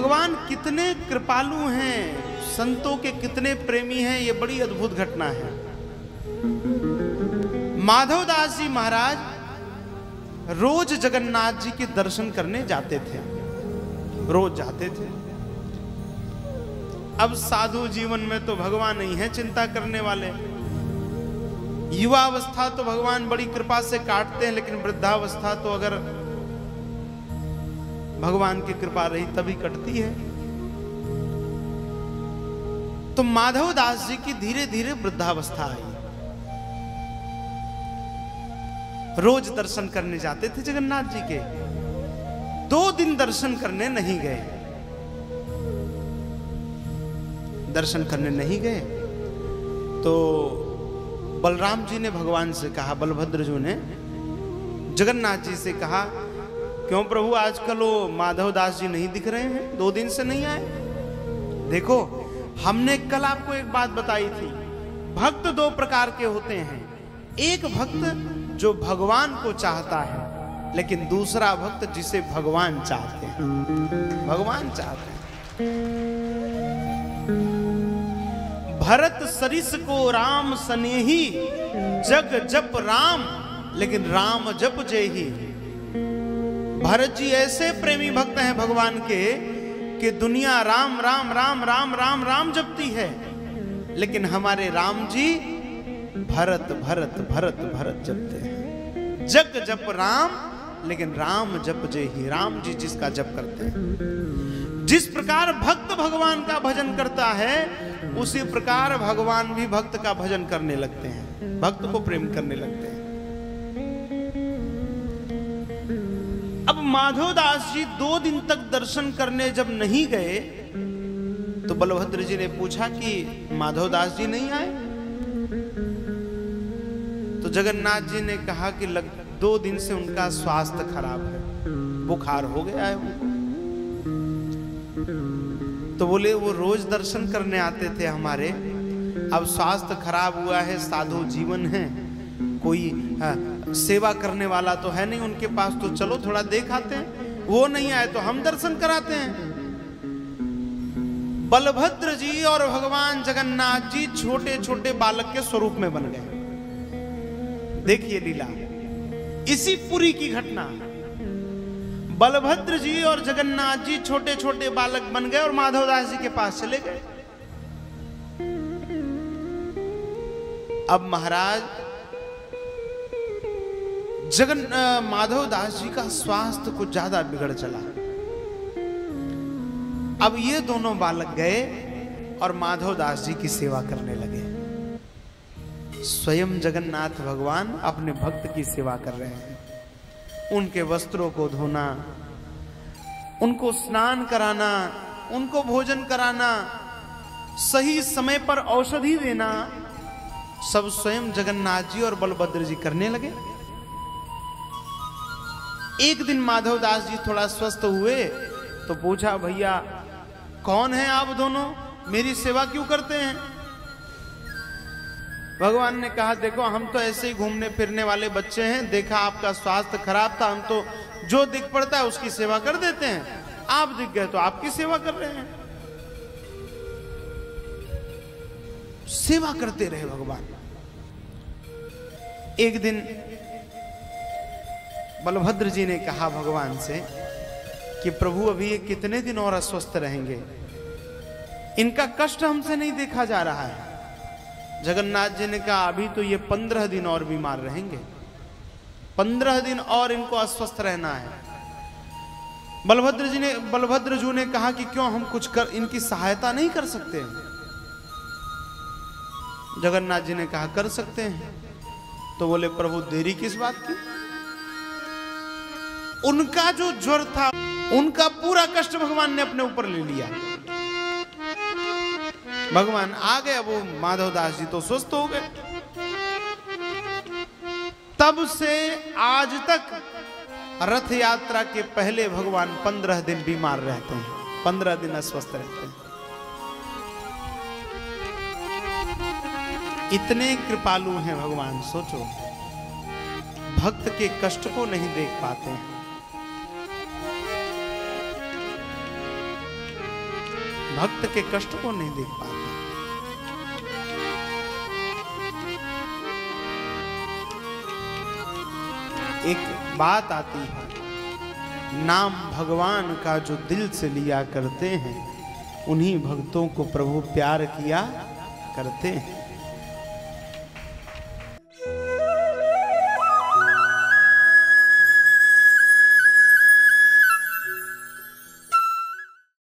भगवान कितने कृपालु हैं, संतों के कितने प्रेमी हैं, ये बड़ी अद्भुत घटना है। माधवदास जी महाराज रोज जगन्नाथ जी के दर्शन करने जाते थे, रोज जाते थे। अब साधु जीवन में तो भगवान नहीं है चिंता करने वाले। युवावस्था तो भगवान बड़ी कृपा से काटते हैं, लेकिन वृद्धावस्था तो अगर भगवान की कृपा रही तभी कटती है। तो माधवदास जी की धीरे धीरे वृद्धावस्था आई। रोज दर्शन करने जाते थे जगन्नाथ जी के। 2 दिन दर्शन करने नहीं गए, दर्शन करने नहीं गए तो बलराम जी ने भगवान से कहा, बलभद्र जी ने जगन्नाथ जी से कहा, क्यों प्रभु आजकल वो माधवदास जी नहीं दिख रहे हैं, 2 दिन से नहीं आए। देखो हमने कल आपको एक बात बताई थी, भक्त 2 प्रकार के होते हैं। एक भक्त जो भगवान को चाहता है, लेकिन दूसरा भक्त जिसे भगवान चाहते हैं, भगवान चाहते हैं। भरत सरिस को राम सनेही, जग जप राम लेकिन राम जप जेही। भरत जी ऐसे प्रेमी भक्त हैं भगवान के कि दुनिया राम राम राम राम राम राम जपती है, लेकिन हमारे राम जी भरत भरत भरत भरत जपते हैं। जग जप राम लेकिन राम जप जेही, राम जी जिसका जप करते हैं। जिस प्रकार भक्त भगवान का भजन करता है, उसी प्रकार भगवान भी भक्त का भजन करने लगते हैं, भक्त को प्रेम करने लगते हैं। अब माधवदास जी 2 दिन तक दर्शन करने जब नहीं गए तो बलभद्र जी ने पूछा कि माधवदास जी नहीं आए। तो जगन्नाथ जी ने कहा कि 2 दिन से उनका स्वास्थ्य खराब है, बुखार हो गया है उनको। तो बोले वो रोज दर्शन करने आते थे हमारे, अब स्वास्थ्य खराब हुआ है, साधु जीवन है, कोई सेवा करने वाला तो है नहीं उनके पास, तो चलो थोड़ा देख आते हैं। वो नहीं आए तो हम दर्शन कराते हैं। बलभद्र जी और भगवान जगन्नाथ जी छोटे छोटे बालक के स्वरूप में बन गए। देखिए लीला, इसी पुरी की घटना। बलभद्र जी और जगन्नाथ जी छोटे छोटे बालक बन गए और माधवदास जी के पास चले गए। अब महाराज माधवदास जी का स्वास्थ्य कुछ ज्यादा बिगड़ चला। अब ये दोनों बालक गए और माधवदास जी की सेवा करने लगे। स्वयं जगन्नाथ भगवान अपने भक्त की सेवा कर रहे हैं, उनके वस्त्रों को धोना, उनको स्नान कराना, उनको भोजन कराना, सही समय पर औषधि देना, सब स्वयं जगन्नाथ जी और बलभद्र जी करने लगे। एक दिन माधवदास जी थोड़ा स्वस्थ हुए तो पूछा, भैया कौन है आप दोनों, मेरी सेवा क्यों करते हैं? भगवान ने कहा, देखो हम तो ऐसे ही घूमने फिरने वाले बच्चे हैं, देखा आपका स्वास्थ्य खराब था, हम तो जो दिख पड़ता है उसकी सेवा कर देते हैं, आप दिख गए तो आपकी सेवा कर रहे हैं। सेवा करते रहे भगवान। एक दिन बलभद्र जी ने कहा भगवान से कि प्रभु अभी ये कितने दिन और अस्वस्थ रहेंगे, इनका कष्ट हमसे नहीं देखा जा रहा है। जगन्नाथ जी ने कहा, अभी तो ये 15 दिन और बीमार रहेंगे, 15 दिन और इनको अस्वस्थ रहना है। बलभद्र जी ने कहा कि क्यों हम कुछ कर इनकी सहायता नहीं कर सकते? जगन्नाथ जी ने कहा कर सकते हैं। तो बोले, प्रभु देरी किस बात की? उनका जो ज्वर था, उनका पूरा कष्ट भगवान ने अपने ऊपर ले लिया। भगवान आ गए, वो माधवदास जी तो स्वस्थ हो गए। तब से आज तक रथ यात्रा के पहले भगवान 15 दिन बीमार रहते हैं, 15 दिन अस्वस्थ रहते हैं। इतने कृपालु हैं भगवान, सोचो भक्त के कष्ट को नहीं देख पाते हैं। भक्त के कष्ट को नहीं देख पाते। एक बात आती है, नाम भगवान का जो दिल से लिया करते हैं, उन्हीं भक्तों को प्रभु प्यार किया करते हैं।